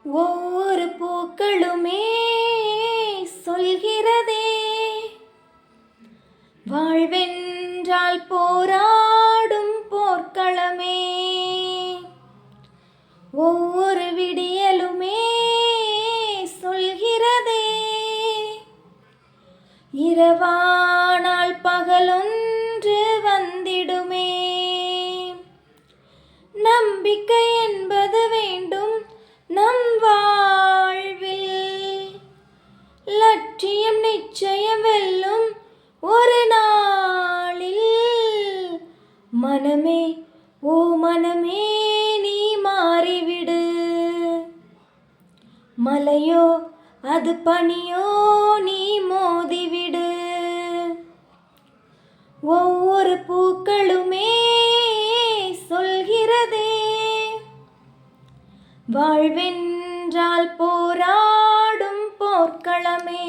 ஒவ்வொரு பூக்களுமே சொல்கிறதே, வாழ்வென்றால் போராடும் போர்க்களமே. ஒவ்வொரு விடியலுமே சொல்கிறதே, இரவானால் பகலொன்று வந்திடுமே. நம்பிக்கை என்பது வேண்டும் நம் வாழ்வில், லட்சியம் நிச்சயம் வெல்லும் ஒரு நாளில். மனமே, ஓ மனமே, நீ மாறிவிடு. மலையோ அது பனியோ, நீ மோதிவிடு. ஒவ்வொரு பூக்களுமே சொல்கிறதே, வாழ்வென்றால் போராடும் போர்க்களமே.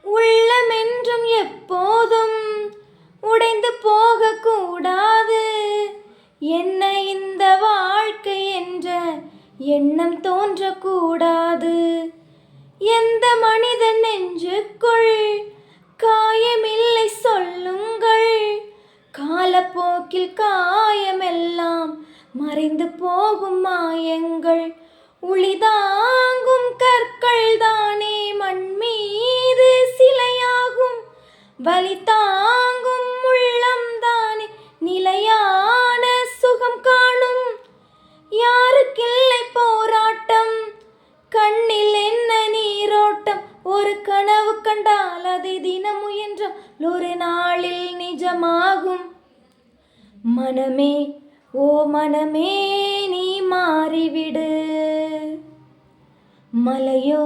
உள்ளமென்றும் எப்போதும் உடைந்து போகக்கூடாது, என்ன இந்த வாழ்க்கை என்ற எண்ணம் தோன்றக்கூடாது. எந்த மனிதன் நெஞ்சுக்குள் காயமில்லை சொல்லுங்கள், காலப்போக்கில் காயமெல்லாம் மறைந்து போகும் மாயங்கள். உளிதாங்கும் கற்கள் தானே மண் மீது சிலையாகும், வலி தாங்கும் உள்ளம் தானே நிலையான சுகம் காணும். யாருக்கில்லை போராட்டம், கண்ணில் என்ன நீரோட்டம். ஒரு கனவு கண்டால் அதை தினம் முயன்றால் ஒரு நாளில் நிஜமாகும். மனமே, ஓ மனமே, நீ மாறிவிடு. மலையோ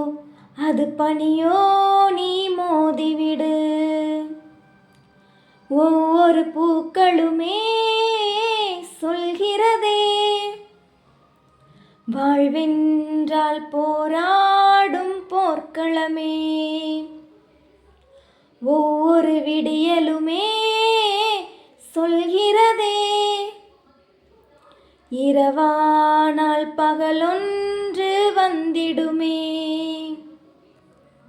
அது பனியோ, நீ மோதிவிடு. ஒவ்வொரு பூக்களுமே சொல்கிறதே, வாழ்வென்றால் போராடும் போர்க்களமே. ஒவ்வொரு விடியலுமே சொல்கிறதே, இரவானால் பகலொன்று வந்திடுமே.